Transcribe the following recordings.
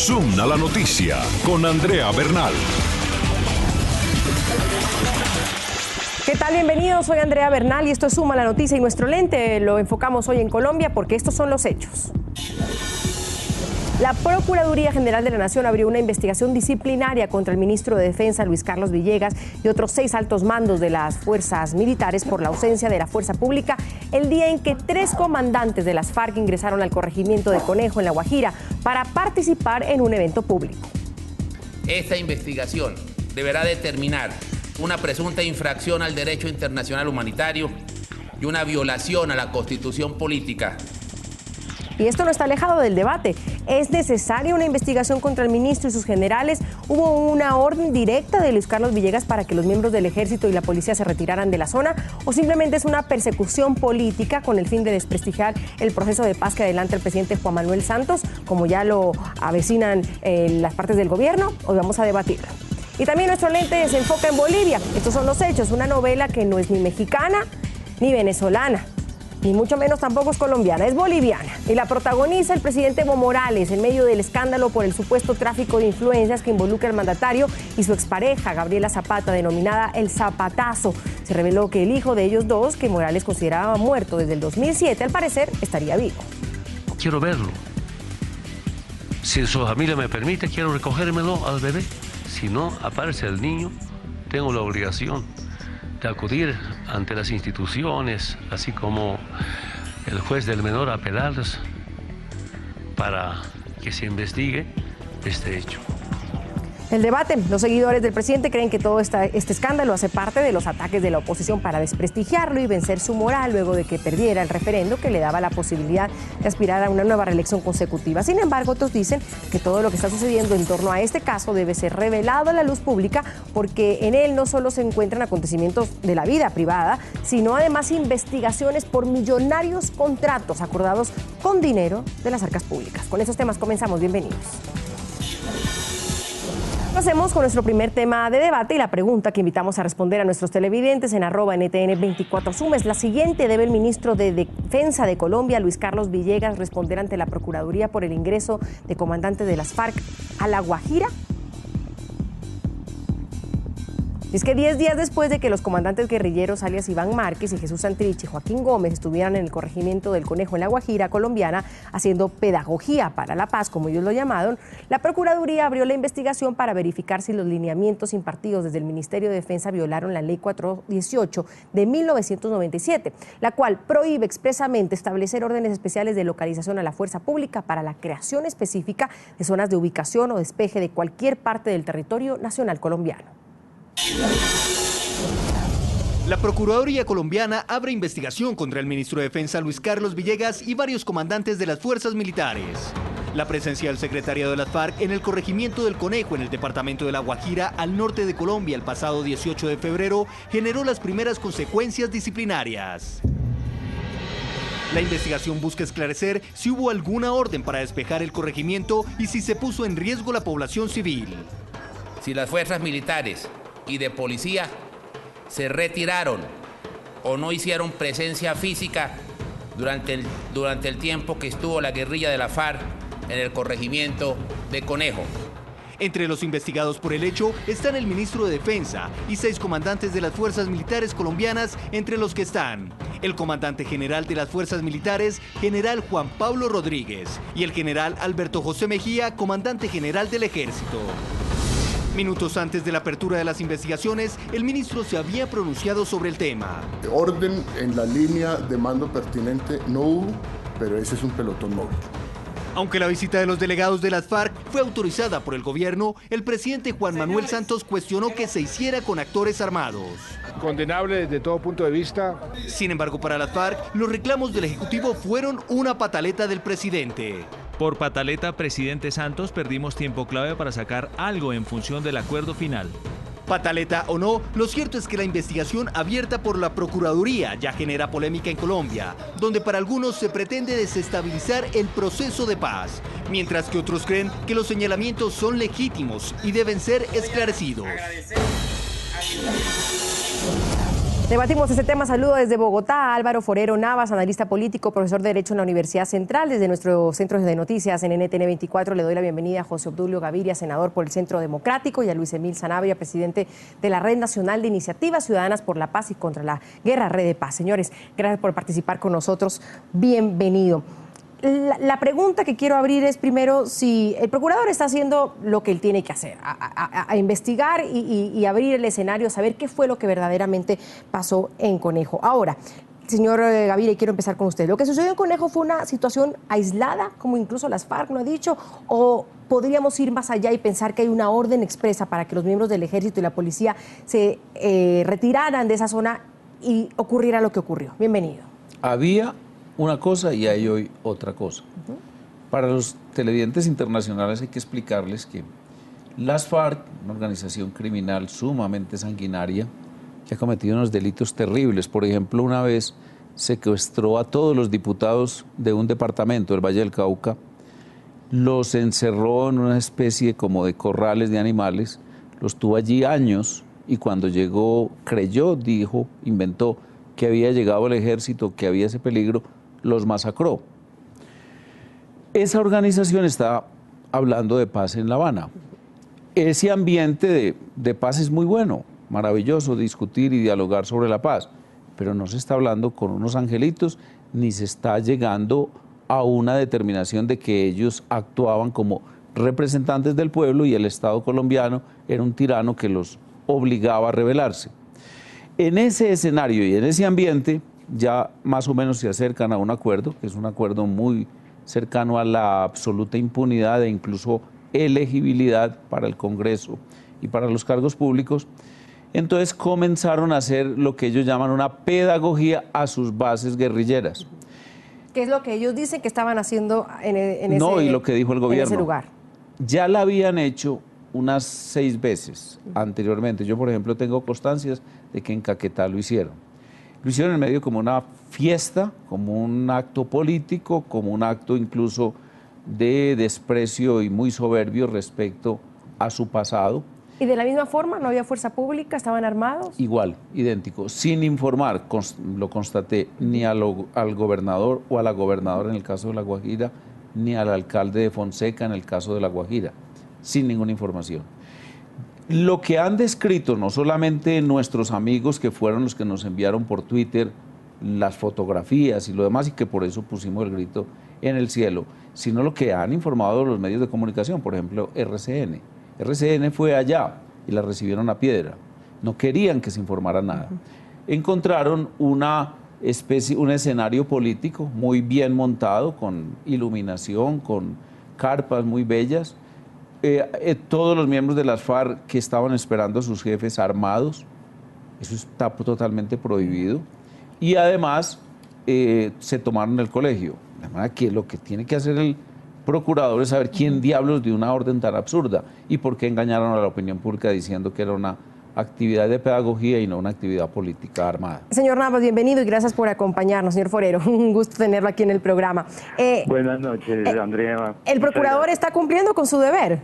Zoom a la noticia con Andrea Bernal. ¿Qué tal? Bienvenidos, soy Andrea Bernal y esto es Zoom a la noticia y nuestro lente lo enfocamos hoy en Colombia porque estos son los hechos. La Procuraduría General de la Nación abrió una investigación disciplinaria contra el ministro de Defensa, Luis Carlos Villegas, y otros 6 altos mandos de las fuerzas militares por la ausencia de la fuerza pública el día en que 3 comandantes de las FARC ingresaron al corregimiento de Conejo en La Guajira para participar en un evento público. Esta investigación deberá determinar una presunta infracción al derecho internacional humanitario y una violación a la Constitución política. Y esto no está alejado del debate. ¿Es necesaria una investigación contra el ministro y sus generales? ¿Hubo una orden directa de Luis Carlos Villegas para que los miembros del ejército y la policía se retiraran de la zona? ¿O simplemente es una persecución política con el fin de desprestigiar el proceso de paz que adelanta el presidente Juan Manuel Santos, como ya lo avecinan las partes del gobierno? Hoy vamos a debatirlo. Y también nuestro lente se enfoca en Bolivia. Estos son los hechos, una novela que no es ni mexicana ni venezolana, ni mucho menos tampoco es colombiana, es boliviana. Y la protagoniza el presidente Evo Morales en medio del escándalo por el supuesto tráfico de influencias que involucra al mandatario y su expareja, Gabriela Zapata, denominada El Zapatazo. Se reveló que el hijo de ellos dos, que Morales consideraba muerto desde el 2007, al parecer estaría vivo. Quiero verlo. Si su familia me permite, quiero recogérmelo al bebé. Si no aparece el niño, tengo la obligación de acudir ante las instituciones, así como el juez del menor, a apelarles para que se investigue este hecho. El debate. Los seguidores del presidente creen que todo este escándalo hace parte de los ataques de la oposición para desprestigiarlo y vencer su moral luego de que perdiera el referendo que le daba la posibilidad de aspirar a una nueva reelección consecutiva. Sin embargo, otros dicen que todo lo que está sucediendo en torno a este caso debe ser revelado a la luz pública porque en él no solo se encuentran acontecimientos de la vida privada, sino además investigaciones por millonarios contratos acordados con dinero de las arcas públicas. Con estos temas comenzamos. Bienvenidos. Hacemos con nuestro primer tema de debate y la pregunta que invitamos a responder a nuestros televidentes en @NTN24Zoom es la siguiente. ¿Debe el ministro de Defensa de Colombia, Luis Carlos Villegas, responder ante la Procuraduría por el ingreso de comandantes de las FARC a La Guajira? Es que 10 días después de que los comandantes guerrilleros alias Iván Márquez y Jesús Santrich y Joaquín Gómez estuvieran en el corregimiento del Conejo en La Guajira colombiana haciendo pedagogía para la paz, como ellos lo llamaron, la Procuraduría abrió la investigación para verificar si los lineamientos impartidos desde el Ministerio de Defensa violaron la Ley 418 de 1997, la cual prohíbe expresamente establecer órdenes especiales de localización a la fuerza pública para la creación específica de zonas de ubicación o despeje de cualquier parte del territorio nacional colombiano. La Procuraduría colombiana abre investigación contra el ministro de Defensa Luis Carlos Villegas y varios comandantes de las fuerzas militares. La presencia del secretariado de las FARC en el corregimiento del Conejo en el departamento de La Guajira, al norte de Colombia, el pasado 18 de febrero, generó las primeras consecuencias disciplinarias. La investigación busca esclarecer si hubo alguna orden para despejar el corregimiento y si se puso en riesgo la población civil. Si las fuerzas militares y de policía se retiraron o no hicieron presencia física durante el tiempo que estuvo la guerrilla de la FARC en el corregimiento de Conejo. Entre los investigados por el hecho están el ministro de Defensa y 6 comandantes de las fuerzas militares colombianas, entre los que están el comandante general de las fuerzas militares, general Juan Pablo Rodríguez, y el general Alberto José Mejía, comandante general del ejército. Minutos antes de la apertura de las investigaciones, el ministro se había pronunciado sobre el tema. Orden en la línea de mando pertinente no hubo, pero ese es un pelotón móvil. Aunque la visita de los delegados de las FARC fue autorizada por el gobierno, el presidente Juan Manuel Santos cuestionó que se hiciera con actores armados. Condenable desde todo punto de vista. Sin embargo, para las FARC, los reclamos del Ejecutivo fueron una pataleta del presidente. Por pataleta, presidente Santos, perdimos tiempo clave para sacar algo en función del acuerdo final. Pataleta o no, lo cierto es que la investigación abierta por la Procuraduría ya genera polémica en Colombia, donde para algunos se pretende desestabilizar el proceso de paz, mientras que otros creen que los señalamientos son legítimos y deben ser esclarecidos. Debatimos este tema. Saludo desde Bogotá a Álvaro Forero Navas, analista político, profesor de Derecho en la Universidad Central. Desde nuestro centro de noticias en NTN 24 le doy la bienvenida a José Obdulio Gaviria, senador por el Centro Democrático, y a Luis Emil Sanabria, presidente de la Red Nacional de Iniciativas Ciudadanas por la Paz y contra la Guerra, Red de Paz. Señores, gracias por participar con nosotros. Bienvenido. La pregunta que quiero abrir es primero si el procurador está haciendo lo que él tiene que hacer, a investigar y abrir el escenario, saber qué fue lo que verdaderamente pasó en Conejo. Ahora, señor Gaviria, quiero empezar con usted. ¿Lo que sucedió en Conejo fue una situación aislada, como incluso las FARC lo ha dicho, o podríamos ir más allá y pensar que hay una orden expresa para que los miembros del Ejército y la Policía se retiraran de esa zona y ocurriera lo que ocurrió? Bienvenido. Había una cosa y hay hoy otra cosa. Para los televidentes internacionales hay que explicarles que las FARC, una organización criminal sumamente sanguinaria, que ha cometido unos delitos terribles. Por ejemplo, una vez secuestró a todos los diputados de un departamento del Valle del Cauca, los encerró en una especie como de corrales de animales, los tuvo allí años y cuando llegó, creyó, dijo, inventó que había llegado el ejército, que había ese peligro, los masacró. Esa organización está hablando de paz en La Habana. Ese ambiente de paz es muy bueno, maravilloso, discutir y dialogar sobre la paz, pero no se está hablando con unos angelitos, ni se está llegando a una determinación de que ellos actuaban como representantes del pueblo y el Estado colombiano era un tirano que los obligaba a rebelarse. En ese escenario y en ese ambiente, ya más o menos se acercan a un acuerdo, que es un acuerdo muy cercano a la absoluta impunidad e incluso elegibilidad para el Congreso y para los cargos públicos. Entonces comenzaron a hacer lo que ellos llaman una pedagogía a sus bases guerrilleras. ¿Qué es lo que ellos dicen que estaban haciendo y lo que dijo el gobierno. En ese lugar? Ya la habían hecho unas 6 veces anteriormente. Yo, por ejemplo, tengo constancias de que en Caquetá lo hicieron. Lo hicieron en medio como una fiesta, como un acto político, como un acto incluso de desprecio y muy soberbio respecto a su pasado. ¿Y de la misma forma? ¿No había fuerza pública? ¿Estaban armados? Igual, idéntico, sin informar, lo constaté, ni al gobernador o a la gobernadora en el caso de La Guajira, ni al alcalde de Fonseca en el caso de La Guajira, sin ninguna información. Lo que han descrito no solamente nuestros amigos que fueron los que nos enviaron por Twitter las fotografías y lo demás y que por eso pusimos el grito en el cielo, sino lo que han informado los medios de comunicación, por ejemplo RCN. RCN fue allá y la recibieron a piedra, no querían que se informara nada. Encontraron una especie, un escenario político muy bien montado, con iluminación, con carpas muy bellas, todos los miembros de las FARC que estaban esperando a sus jefes armados, eso está totalmente prohibido, y además se tomaron el colegio. De manera que lo que tiene que hacer el procurador es saber quién diablos dio una orden tan absurda y por qué engañaron a la opinión pública diciendo que era una actividad de pedagogía y no una actividad política armada. Señor Navas, bienvenido y gracias por acompañarnos, señor Forero. Un gusto tenerlo aquí en el programa. Buenas noches, Andrea. ¿El procurador está cumpliendo con su deber?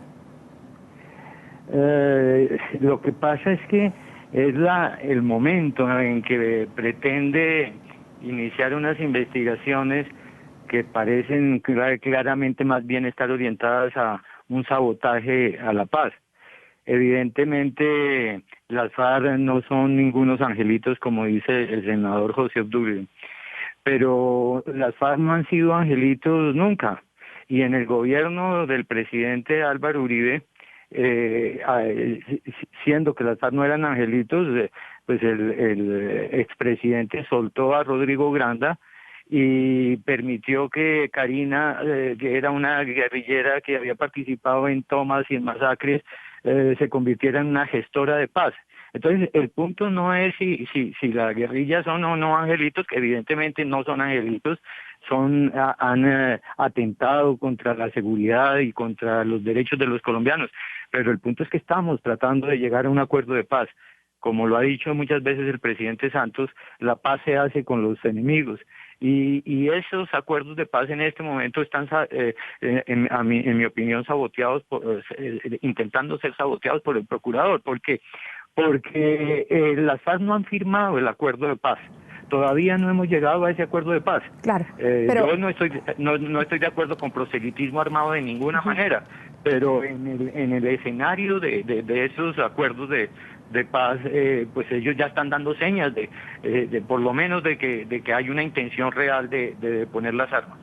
Lo que pasa es que es el momento en que pretende iniciar unas investigaciones que parecen claramente más bien estar orientadas a un sabotaje a la paz. Evidentemente, las FARC no son ningunos angelitos, como dice el senador José Obdulio, pero las FARC no han sido angelitos nunca. Y en el gobierno del presidente Álvaro Uribe, siendo que las FARC no eran angelitos, pues el expresidente soltó a Rodrigo Granda y permitió que Karina, que era una guerrillera que había participado en tomas y en masacres, se convirtiera en una gestora de paz. Entonces, el punto no es si las guerrillas son o no angelitos, que evidentemente no son angelitos, han atentado contra la seguridad y contra los derechos de los colombianos, pero el punto es que estamos tratando de llegar a un acuerdo de paz. Como lo ha dicho muchas veces el presidente Santos, la paz se hace con los enemigos. Y esos acuerdos de paz en este momento están, en mi opinión, saboteados, intentando ser saboteados por el procurador, porque porque las FARC no han firmado el acuerdo de paz. Todavía no hemos llegado a ese acuerdo de paz. Claro, pero yo no estoy de acuerdo con proselitismo armado de ninguna manera, pero en el escenario de esos acuerdos de paz, pues ellos ya están dando señas de por lo menos de que hay una intención real de poner las armas.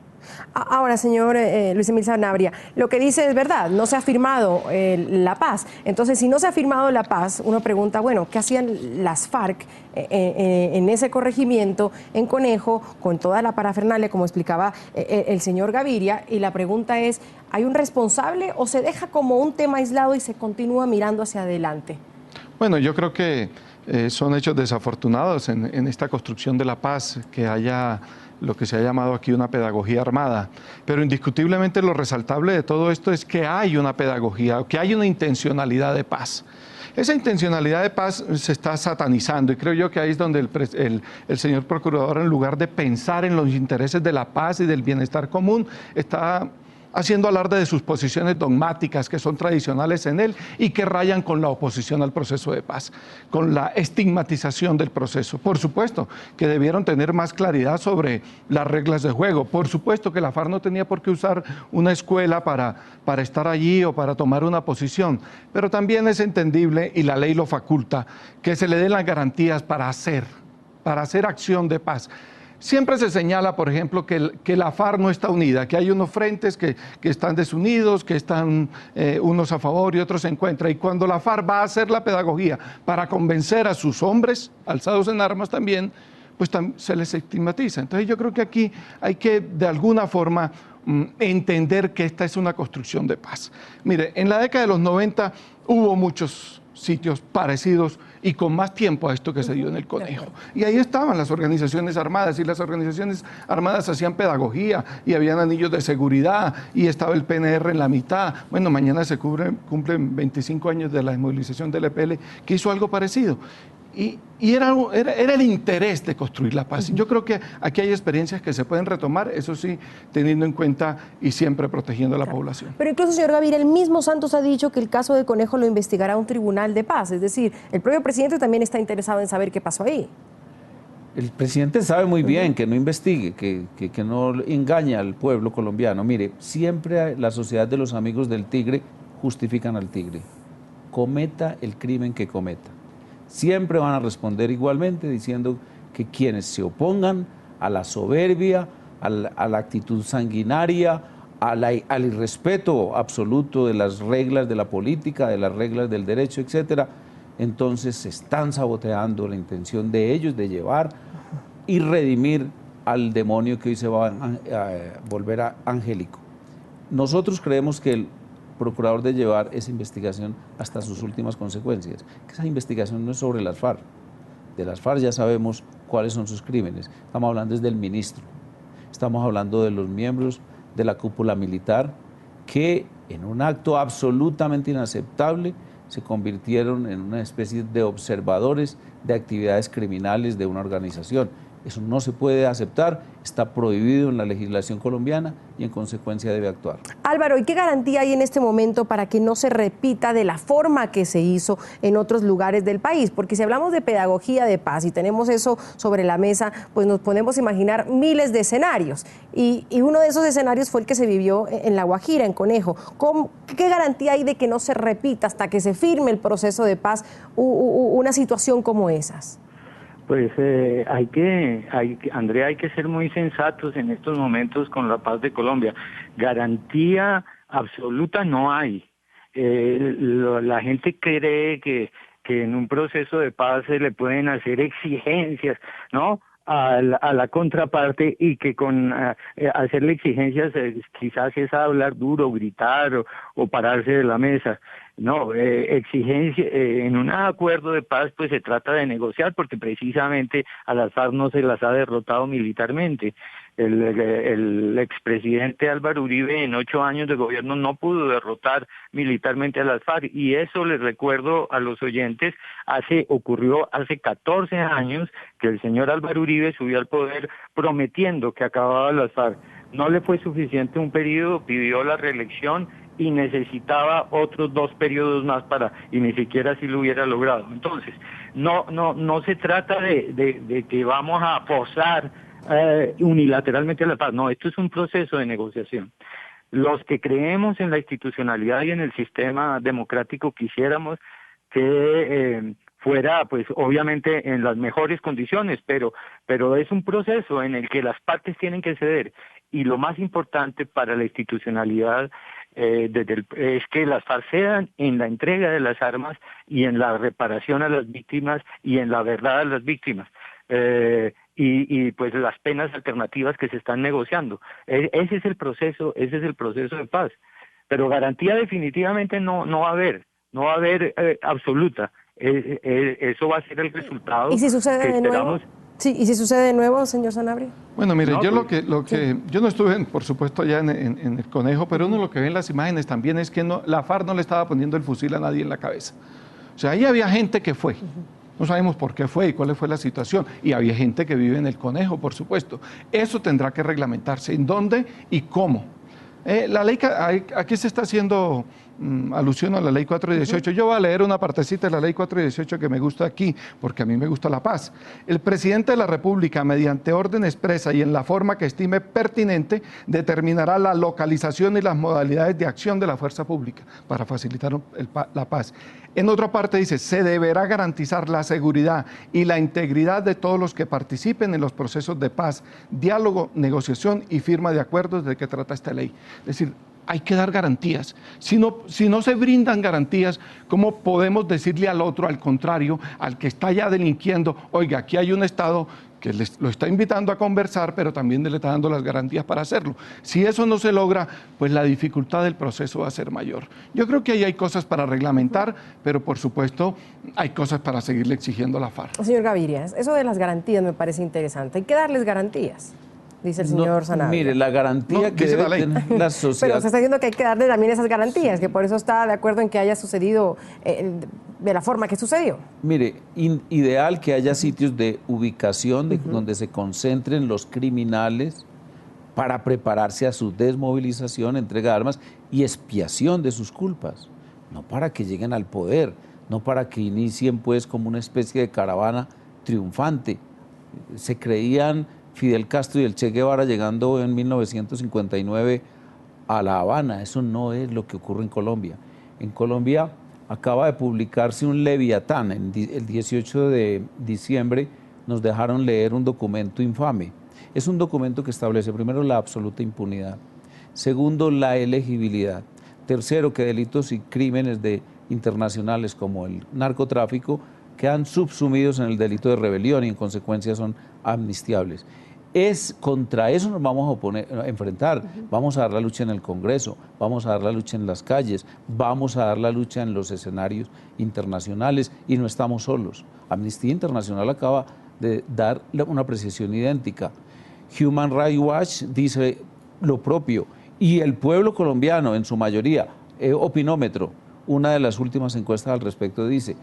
Ahora, señor Luis Emil Sanabria, lo que dice es verdad, no se ha firmado la paz. Entonces, si no se ha firmado la paz, uno pregunta, bueno, ¿qué hacían las FARC en ese corregimiento en Conejo con toda la parafernalia, como explicaba el señor Gaviria? Y la pregunta es, ¿hay un responsable o se deja como un tema aislado y se continúa mirando hacia adelante? Bueno, yo creo que son hechos desafortunados en esta construcción de la paz, que haya lo que se ha llamado aquí una pedagogía armada. Pero indiscutiblemente lo resaltable de todo esto es que hay una pedagogía, que hay una intencionalidad de paz. Esa intencionalidad de paz se está satanizando y creo yo que ahí es donde el señor procurador, en lugar de pensar en los intereses de la paz y del bienestar común, está haciendo alarde de sus posiciones dogmáticas que son tradicionales en él y que rayan con la oposición al proceso de paz, con la estigmatización del proceso. Por supuesto que debieron tener más claridad sobre las reglas de juego. Por supuesto que la FARC no tenía por qué usar una escuela para estar allí o para tomar una posición, pero también es entendible, y la ley lo faculta, que se le den las garantías para hacer acción de paz. Siempre se señala, por ejemplo, que la FARC no está unida, que hay unos frentes que están desunidos, que están unos a favor y otros en contra. Y cuando la FARC va a hacer la pedagogía para convencer a sus hombres, alzados en armas también, pues se les estigmatiza. Entonces yo creo que aquí hay que, de alguna forma, entender que esta es una construcción de paz. Mire, en la década de los 90 hubo muchos sitios parecidos y con más tiempo a esto que se dio en el Conejo. Y ahí estaban las organizaciones armadas, y las organizaciones armadas hacían pedagogía, y habían anillos de seguridad, y estaba el PNR en la mitad. Bueno, mañana se cumplen 25 años de la desmovilización del EPL, que hizo algo parecido. Y era el interés de construir la paz. Yo creo que aquí hay experiencias que se pueden retomar, eso sí, teniendo en cuenta y siempre protegiendo a la población. Pero incluso, señor Gaviria, el mismo Santos ha dicho que el caso de Conejo lo investigará un tribunal de paz. Es decir, el propio presidente también está interesado en saber qué pasó ahí. El presidente sabe muy bien que no investigue, que no engaña al pueblo colombiano. Mire, siempre la sociedad de los amigos del tigre justifican al tigre. Cometa el crimen que cometa. Siempre van a responder igualmente diciendo que quienes se opongan a la soberbia, a la actitud sanguinaria, al irrespeto absoluto de las reglas de la política, de las reglas del derecho, etcétera, entonces están saboteando la intención de ellos de llevar y redimir al demonio que hoy se va a volver angélico. Nosotros creemos que el procurador de llevar esa investigación hasta sus últimas consecuencias, que esa investigación no es sobre las FARC. De las FARC ya sabemos cuáles son sus crímenes. Estamos hablando desde el ministro, estamos hablando de los miembros de la cúpula militar que en un acto absolutamente inaceptable se convirtieron en una especie de observadores de actividades criminales de una organización. Eso no se puede aceptar, está prohibido en la legislación colombiana y en consecuencia debe actuar. Álvaro, ¿y qué garantía hay en este momento para que no se repita de la forma que se hizo en otros lugares del país? Porque si hablamos de pedagogía de paz y tenemos eso sobre la mesa, pues nos podemos imaginar miles de escenarios. Y uno de esos escenarios fue el que se vivió en La Guajira, en Conejo. ¿Qué garantía hay de que no se repita hasta que se firme el proceso de paz una situación como esas? Pues Andrea, hay que ser muy sensatos en estos momentos con la paz de Colombia. Garantía absoluta no hay. La gente cree que en un proceso de paz se le pueden hacer exigencias, ¿no?, a la contraparte, y que con hacerle exigencias quizás es hablar duro, gritar o pararse de la mesa. No, exigencia en un acuerdo de paz pues se trata de negociar, porque precisamente a las FARC no se las ha derrotado militarmente. El expresidente Álvaro Uribe en 8 años de gobierno no pudo derrotar militarmente a las FARC, y eso les recuerdo a los oyentes, ocurrió hace 14 años que el señor Álvaro Uribe subió al poder prometiendo que acababa las FARC. No le fue suficiente un periodo, pidió la reelección y necesitaba otros 2 periodos más y ni siquiera así lo hubiera logrado. Entonces, no se trata de que vamos a forzar unilateralmente la paz. No, esto es un proceso de negociación. Los que creemos en la institucionalidad y en el sistema democrático quisiéramos que fuera, pues obviamente en las mejores condiciones, pero es un proceso en el que las partes tienen que ceder. Y lo más importante para la institucionalidad es que las FARC cedan en la entrega de las armas y en la reparación a las víctimas y en la verdad a las víctimas. Y pues las penas alternativas que se están negociando. Ese es el proceso de paz. Pero garantía definitivamente no va a haber absoluta. Eso va a ser el resultado. ¿Y si sucede de nuevo? Sí, ¿y si sucede de nuevo, señor Sanabria? Bueno, mire, yo yo no estuve, por supuesto, allá en el Conejo, pero uno lo que ve en las imágenes también es que la FARC no le estaba poniendo el fusil a nadie en la cabeza. O sea, ahí había gente que fue. No sabemos por qué fue y cuál fue la situación. Y había gente que vive en el Conejo, por supuesto. Eso tendrá que reglamentarse. ¿En dónde y cómo? La ley, aquí se está haciendo alusión a la ley 418. Yo voy a leer una partecita de la ley 418 que me gusta aquí, porque a mí me gusta la paz. El presidente de la República, mediante orden expresa y en la forma que estime pertinente, determinará la localización y las modalidades de acción de la fuerza pública para facilitar la paz. En otra parte dice, se deberá garantizar la seguridad y la integridad de todos los que participen en los procesos de paz, diálogo, negociación y firma de acuerdos de que trata esta ley. Es decir, hay que dar garantías. Si no se brindan garantías, ¿cómo podemos decirle al otro, al contrario, al que está ya delinquiendo, oiga, aquí hay un Estado que lo está invitando a conversar, pero también le está dando las garantías para hacerlo? Si eso no se logra, pues la dificultad del proceso va a ser mayor. Yo creo que ahí hay cosas para reglamentar, pero por supuesto hay cosas para seguirle exigiendo a la FARC. Señor Gaviria, eso de las garantías me parece interesante. Hay que darles garantías, dice el señor Sanabria. Mire, la garantía que debe tener la sociedad... Pero se está diciendo que hay que darle también esas garantías, que por eso está de acuerdo en que haya sucedido de la forma que sucedió. Mire, ideal que haya sitios de ubicación donde se concentren los criminales para prepararse a su desmovilización, entrega de armas y expiación de sus culpas. No para que lleguen al poder, no para que inicien pues como una especie de caravana triunfante. Se creían Fidel Castro y el Che Guevara llegando en 1959 a La Habana. Eso no es lo que ocurre en Colombia. En Colombia acaba de publicarse un Leviatán. El 18 de diciembre nos dejaron leer un documento infame. Es un documento que establece, primero, la absoluta impunidad. Segundo, la elegibilidad. Tercero, que delitos y crímenes internacionales como el narcotráfico quedan subsumidos en el delito de rebelión y en consecuencia son amnistiables. Contra eso nos vamos a enfrentar. Vamos a dar la lucha en el Congreso, vamos a dar la lucha en las calles, vamos a dar la lucha en los escenarios internacionales y no estamos solos. Amnistía Internacional acaba de dar una apreciación idéntica. Human Rights Watch dice lo propio y el pueblo colombiano en su mayoría, Opinómetro, una de las últimas encuestas al respecto dice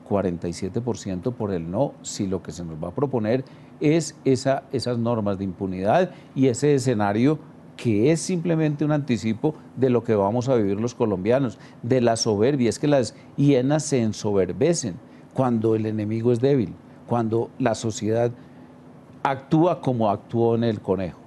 47% por el no, si lo que se nos va a proponer es esas normas de impunidad y ese escenario que es simplemente un anticipo de lo que vamos a vivir los colombianos, de la soberbia. Es que las hienas se ensoberbecen cuando el enemigo es débil, cuando la sociedad actúa como actuó en el Conejo.